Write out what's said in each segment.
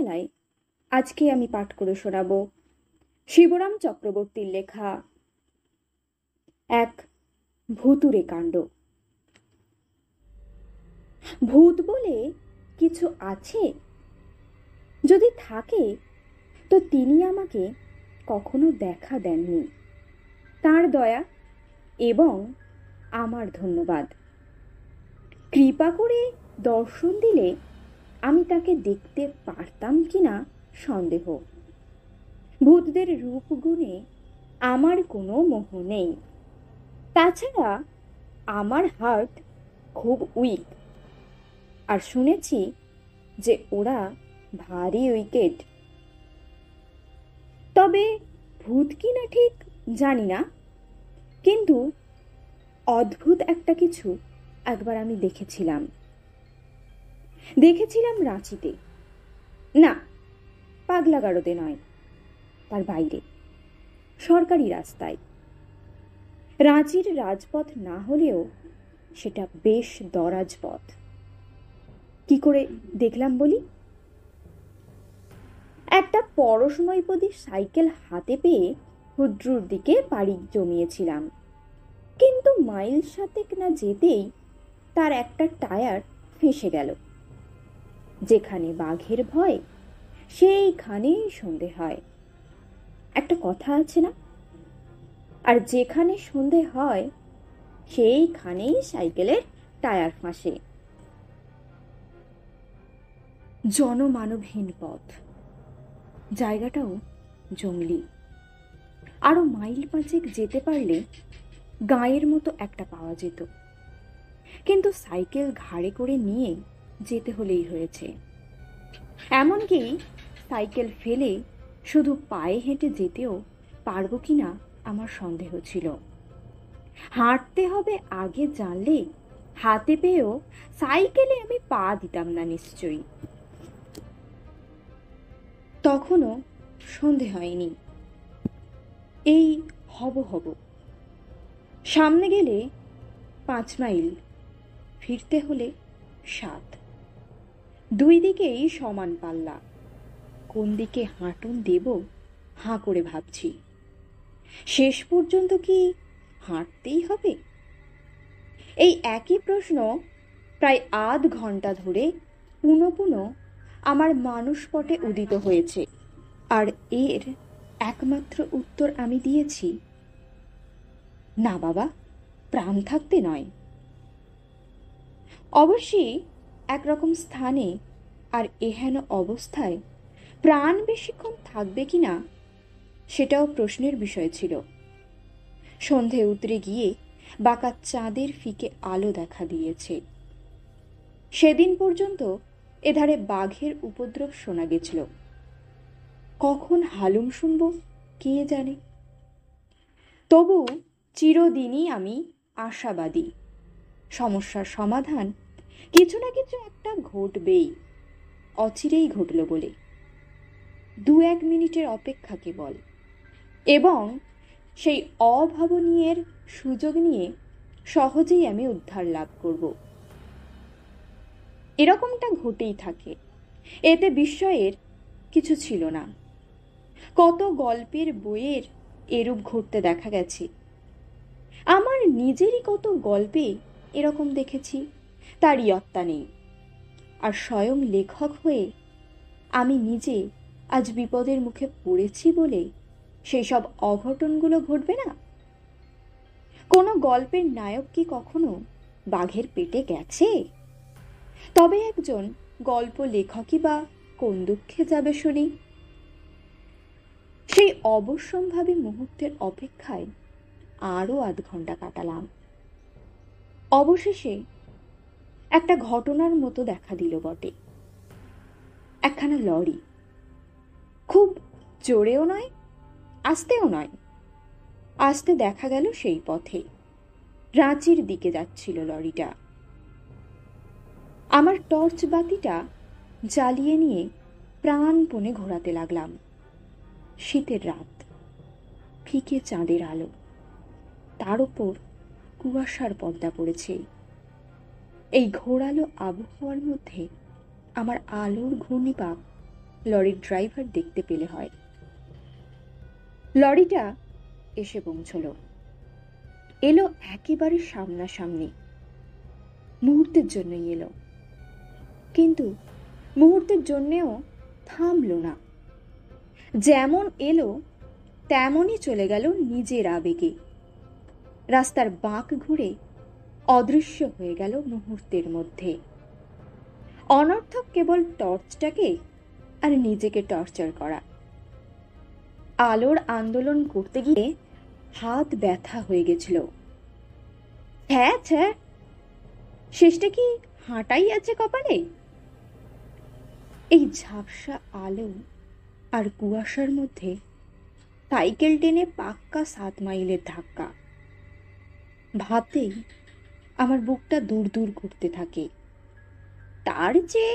মেলায় আজকে আমি পাঠ করে শোনাব শিবরাম চক্রবর্তীর লেখা এক ভুতুড়ে কাণ্ড। ভূত বলে কিছু আছে? যদি থাকে তো তিনি আমাকে কখনো দেখা দেননি। তার দয়া এবং আমার ধন্যবাদ। কৃপা করে দর্শন দিলে আমি তাকে দেখতে পারতাম কিনা সন্দেহ। ভূতদের রূপগুণে আমার কোনো মোহ নেই। তাছাড়া আমার হার্ট খুব উইক, আর শুনেছি যে ওরা ভারী উইকেট। তবে ভূত কিনা ঠিক জানি না, কিন্তু অদ্ভুত একটা কিছু একবার আমি দেখেছিলাম রাঁচিতে। না, পাগলাগারদে নয়, তার বাইরে সরকারি রাস্তায়। রাঁচির রাজপথ না হলেও সেটা বেশ দরাজ পথ। কি করে দেখলাম বলি। একটা পরশময়পদী সাইকেল হাতে পেয়ে হুদ্রুর দিকে পাড়ি জমিয়েছিলাম, কিন্তু মাইল সাতেক না যেতেই তার একটা টায়ার ফেঁসে গেল। যেখানে বাঘের ভয় সেইখানেই সন্ধে হয়, একটা কথা আছে না? আর যেখানে সন্ধে হয় সেইখানেই সাইকেলের টায়ার ফাঁসে। জনমানবহীন পথ, জায়গাটাও জঙ্গলি। আরো মাইল পাঁচেক যেতে পারলে গাঁয়ের মতো একটা পাওয়া যেত, কিন্তু সাইকেল ঘাড়ে করে নিয়ে যেতে হলেই হয়েছে। এমনকি সাইকেল ফেলে শুধু পায়ে হেঁটে যেতেও পারবো কিনা আমার সন্দেহ ছিল। হাঁটতে হবে আগে জানলে হাতে পেয়েও সাইকেলে আমি পা দিতাম না নিশ্চয়ই। তখনও সন্ধে হয়নি। এই হব হব। সামনে গেলে 5 মাইল, ফিরতে হলে 7। দুই দিকেই সমান পাল্লা। কোন দিকে হাঁটুন দেব হাঁ করে ভাবছি। শেষ পর্যন্ত কি হাঁটতেই হবে? এই একই প্রশ্ন প্রায় আধ ঘন্টা ধরে পুনঃ পুনঃ আমার মানসপটে উদিত হয়েছে, আর এর একমাত্র উত্তর আমি দিয়েছি, না বাবা, প্রাণ থাকতে নয়। অবশ্যই একরকম স্থানে আর এহেন অবস্থায় প্রাণ বেশিক্ষণ থাকবে কিনা সেটাও প্রশ্নের বিষয় ছিল। সন্ধে উতরে গিয়ে বাঁকা চাঁদের ফিকে আলো দেখা দিয়েছে। সেদিন পর্যন্ত এধারে বাঘের উপদ্রব শোনা গেছিল। কখন হালুম শুনব কে জানে। তবু চিরদিনই আমি আশাবাদী, সমস্যার সমাধান কিছু না কিছু একটা ঘটবেই, অচিরেই ঘটল বলে। 2-1 মিনিটের অপেক্ষা কেবল, এবং সেই অভাবনীয়ের সুযোগ নিয়ে সহজেই আমি উদ্ধার লাভ করব। এরকমটা ঘটেই থাকে, এতে বিস্ময়ের কিছু ছিল না। কত গল্পের বইয়ের এরূপ ঘটতে দেখা গেছে। আমার নিজেরই কত গল্পে এরকম দেখেছি, তার ইয়ত্তা নেই। আর স্বয়ং লেখক হয়ে আমি নিজে আজ বিপদের মুখে পড়েছি বলে সেই সব অঘটনগুলো ঘটবে না? কোনো গল্পের নায়ক কি কখনো বাঘের পেটে গেছে? তবে একজন গল্প লেখকই বা কোন দুঃখে যাবে শুনি? সেই অবশ্যম্ভাবী মুহূর্তের অপেক্ষায় আরো আধ ঘন্টা কাটালাম। অবশেষে একটা ঘটনার মতো দেখা দিল বটে। একখানা লরি, খুব জোরেও নয় আস্তেও নয়, আস্তে দেখা গেল সেই পথে রাঁচির দিকে যাচ্ছিল লরিটা। আমার টর্চ বাতিটা জ্বালিয়ে নিয়ে প্রাণপণে ঘোরাতে লাগলাম। শীতের রাত, ফিকে চাঁদের আলো, তার উপর কুয়াশার পর্দা পড়েছে। এই ঘোরালো আবহাওয়ার মধ্যে আমার আলোর ঘূর্ণিপাক লরির ড্রাইভার দেখতে পেলে হয়। লরিটা এসে পৌঁছলো, এলো একেবারে সামনাসামনি। মুহূর্তের জন্যই এলো, কিন্তু মুহূর্তের জন্যেও থামলো না। যেমন এলো তেমনই চলে গেল নিজের আবেগে। রাস্তার বাঁক ঘুরে অদৃশ্য হয়ে গেল মুহূর্তের মধ্যে। অনর্থক কেবল টর্চটাকে আর নিজেকে টর্চার করা। আলোর আন্দোলন করতে গিয়ে হাত ব্যথা হয়ে গেছিল। হ্যাঁ ছ্যাঁ, শেষটা কি হাঁটাই আছে কপালে? এই ঝাপসা আলো আর কুয়াশার মধ্যে সাইকেল টেনে পাক্কা 7 মাইলের ধাক্কা। ভাবতেই আমার বুকটা দূর দূর করতে থাকে। তার চেয়ে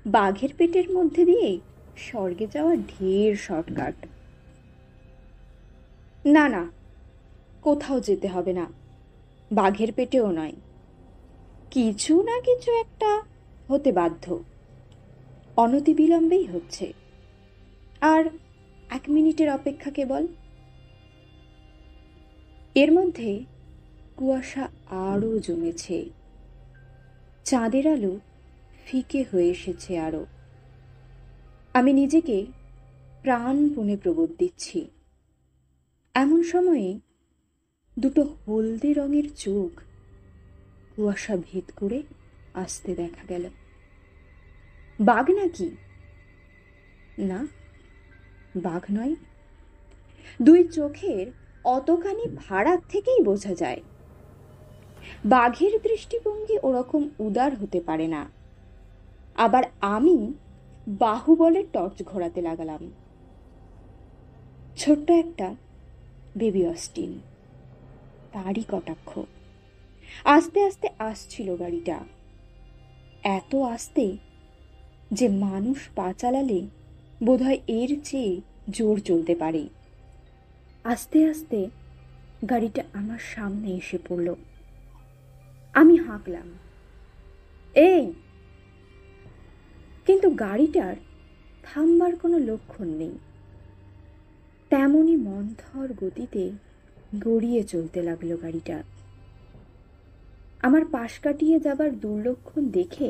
বাঘের পেটের মধ্যে দিয়ে স্বর্গে যাওয়া ঢের শর্টকাট। না না, কোথাও যেতে হবে না, বাঘের পেটেও নয়। কিছু না কিছু একটা হতে বাধ্য, অনতিবিলম্বেই হচ্ছে। আর 1 মিনিটের অপেক্ষা কেবল। এর মধ্যে কুয়াশা আরো জমেছে, চাঁদের আলো ফিকে হয়ে এসেছে আরো। আমি নিজেকে প্রাণপণে প্রবোধ দিচ্ছি। এমন সময়ে দুটো হলদে রঙের চোখ কুয়াশা ভেদ করে আসতে দেখা গেল। বাঘ নাকি? না, বাঘ নয়। দুই চোখের অতখানি ফারাক থেকেই বোঝা যায় বাঘের দৃষ্টিভঙ্গি ওরকম উদার হতে পারে না। আবার আমি বাহুবলে টর্চ ঘোরাতে লাগালাম। ছোট্ট একটা বেবি অস্টিন, তারই কটাক্ষ। আস্তে আস্তে আসছিল গাড়িটা, এত আস্তে যে মানুষ পা চালালে বোধহয় এর চেয়ে জোর চলতে পারে। আস্তে আস্তে গাড়িটা আমার সামনে এসে পড়ল। আমি হাঁকলাম, এই! কিন্তু গাড়িটার থামবার কোনো লক্ষণ নেই। তেমনি মন্থর গতিতে গড়িয়ে চলতে লাগলো গাড়িটা। আমার পাশ কাটিয়ে যাবার দুর্লক্ষণ দেখে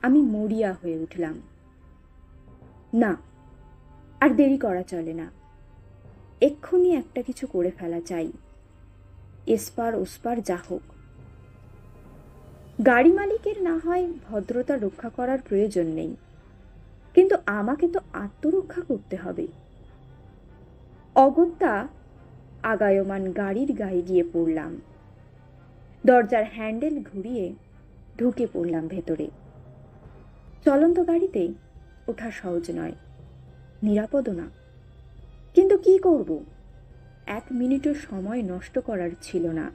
আমি মরিয়া হয়ে উঠলাম। না, আর দেরি করা চলে না, এক্ষুনি একটা কিছু করে ফেলা চাই, এসপার ওসপার যা হোক। গাড়ি মালিকের না হয় ভদ্রতা রক্ষা করার প্রয়োজন নেই, কিন্তু আমাকে তো আত্মরক্ষা করতে হবে। অগত্যা আগায়মান গাড়ির গায়ে গিয়ে পড়লাম। দরজার হ্যান্ডেল ঘুরিয়ে ঢুকে পড়লাম ভেতরে। চলন্ত গাড়িতে ওঠা সহজ নয়, নিরাপদও না, কিন্তু কি করব? 1 মিনিটও সময় নষ্ট করার ছিল না।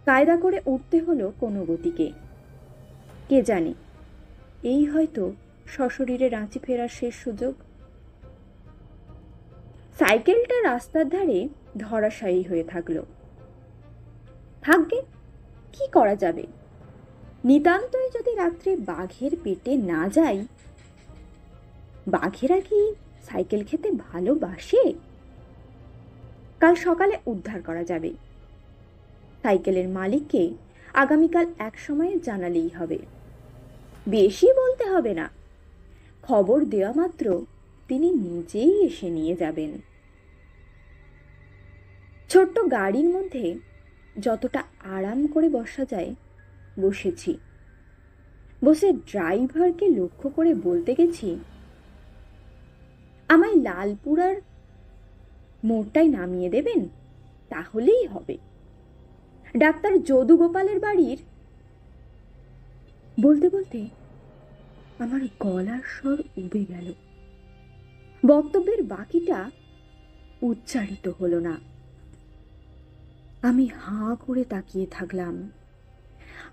কায়দা করে উঠতে হলো কোনো গতিকে। কে জানে, এই হয়তো সশরীরে রাঁচি ফেরার শেষ সুযোগ। সাইকেলটা রাস্তার ধারে ধরাশায়ী হয়ে থাকলো। ভাগ্যে কি করা যাবে? নিতান্তই যদি রাত্রে বাঘের পেটে না যাই। বাঘেরা কি সাইকেল খেতে ভালোবাসে? কাল সকালে উদ্ধার করা যাবে। সাইকেলের মালিককে আগামীকাল এক সময়ে জানালেই হবে। বেশি বলতে হবে না, খবর দেওয়া মাত্র তিনি নিজেই এসে নিয়ে যাবেন। ছোট্ট গাড়ির মধ্যে যতটা আরাম করে বসা যায় বসেছি। বসে ড্রাইভারকে লক্ষ্য করে বলতে গেছি, আমায় লালপুরার মোড়টায় নামিয়ে দেবেন, তাহলেই হবে। ডাক্তার যদু গোপালের বাড়ির। বলতে বলতে আমার গলার স্বর উবে গেল। বক্তব্যের বাকিটা উচ্চারিত হলো না। আমি হাঁ করে তাকিয়ে থাকলাম।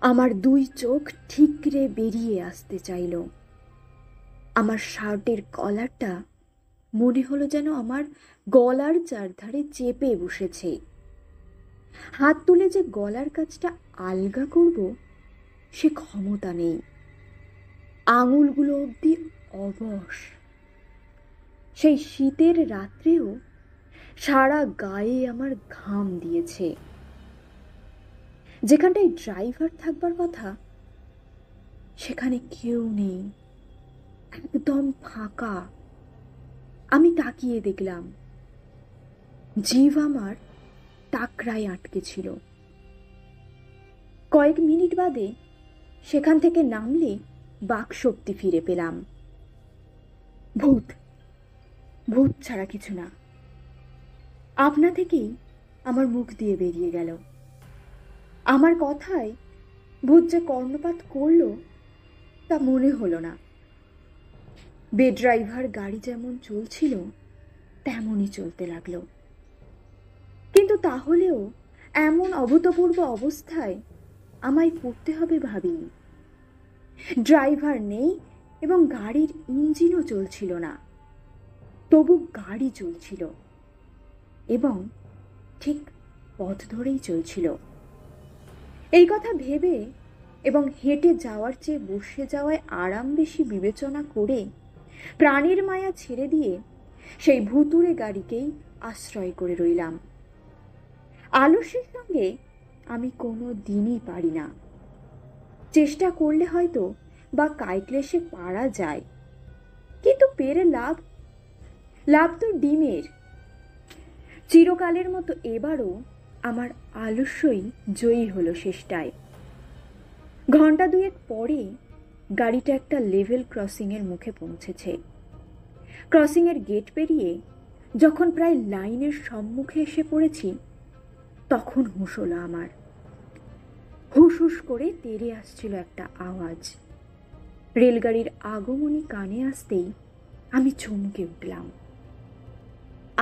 আমার 2 চোখ ঠিকরে বেরিয়ে আসতে চাইল। আমার শার্টের কলারটা মনে হলো যেন আমার গলার চারধারে চেপে বসেছে। হাত তুলে যে গলার কাছটা আলগা করব সে ক্ষমতা নেই। আঙুলগুলো অবধি অবশ। সেই শীতের রাত্রেও সারা গায়ে আমার ঘাম দিয়েছে। যেখানটায় ড্রাইভার থাকবার কথা সেখানে কেউ নেই, একদম ফাঁকা। আমি তাকিয়ে দেখলাম, জিভ আমার টাকরায় আটকে ছিল। কয়েক মিনিট বাদে সেখান থেকে নামলে বাকশক্তি ফিরে পেলাম। ভূত, ভূত ছাড়া কিছু না। আপনা থেকেই আমার মুখ দিয়ে বেরিয়ে গেল। আমার কথায় ভূত যে কর্ণপাত করল তা মনে হলো না। বেড্রাইভার গাড়ি যেমন চলছিল তেমনই চলতে লাগলো। কিন্তু তাহলেও এমন অভূতপূর্ব অবস্থায় আমায় পড়তে হবে ভাবিনি। ড্রাইভার নেই এবং গাড়ির ইঞ্জিনও চলছিল না, তবু গাড়ি চলছিল এবং ঠিক পথ ধরেই চলছিল। এই কথা ভেবে এবং হেঁটে যাওয়ার চেয়ে বসে যাওয়ায় আরাম বেশি বিবেচনা করে প্রাণের মায়া ছেড়ে দিয়ে সেই ভুতুড়ে গাড়িকেই আশ্রয় করে রইলাম। আলস্যের সঙ্গে আমি কোনো দিনই পারি না। চেষ্টা করলে হয়তো বা কায়ক্লেশে পারা যায়, কিন্তু পেরে লাভ তো ডিমের। চিরকালের মতো এবারও আমার আলস্যই জয়ী হলো শেষটায়। ঘন্টা দুয়েক পরে গাড়িটা একটা লেভেল ক্রসিংয়ের মুখে পৌঁছেছে। ক্রসিংয়ের গেট পেরিয়ে যখন প্রায় লাইনের সম্মুখে এসে পড়েছি, তখন হুঁশ হলো আমার। হুস হুস করে তেড়ে আসছিল একটা আওয়াজ। রেলগাড়ির আগমনী কানে আসতেই আমি চমকে উঠলাম।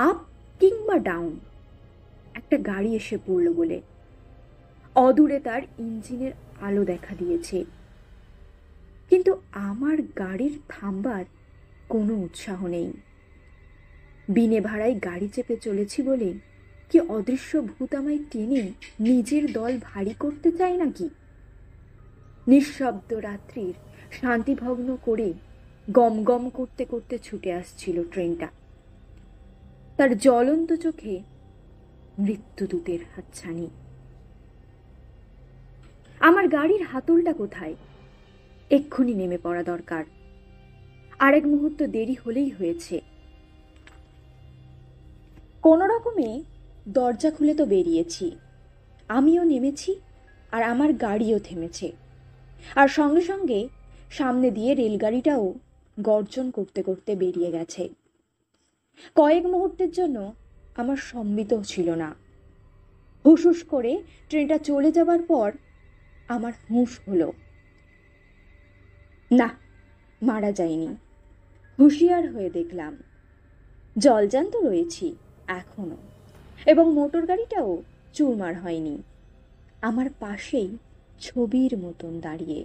আপ কিংবা ডাউন একটা গাড়ি এসে পড়ল বলে অদূরে তার ইঞ্জিনের আলো দেখা দিয়েছে, কিন্তু আমার গাড়ির থামবার কোনো উৎসাহ নেই। বিনে ভাড়ায় গাড়ি চেপে চলেছি বলে কি অদৃশ্য ভূত আমায় টেনে নিজের দল ভারী করতে চায় নাকি? নিঃশব্দ রাত্রির শান্তিভগ্ন করে গম গম করতে করতে ছুটে আসছিল ট্রেনটা। তার জ্বলন্ত চোখে মৃত্যুদূতের হাতছানি। আমার গাড়ির হাতলটা কোথায়? এক্ষুনি নেমে পড়া দরকার। আরেক মুহূর্ত দেরি হলেই হয়েছে। কোনো রকমে দরজা খুলে তো বেরিয়েছি। আমিও নেমেছি আর আমার গাড়িও থেমেছে। আর সঙ্গে সঙ্গে সামনে দিয়ে রেলগাড়িটাও গর্জন করতে করতে বেরিয়ে গেছে। কয়েক মুহূর্তের জন্য আমার সম্বিত ছিল না। হুস হুস করে ট্রেনটা চলে যাবার পর আমার হুঁশ হলো। না, মারা যায়নি। হুঁশিয়ার হয়ে দেখলাম জলজান্ত রয়েছি এখনো, এবং মোটর গাড়িটাও চুরমার হয়নি। আমার পাশেই ছবির মতন দাঁড়িয়ে।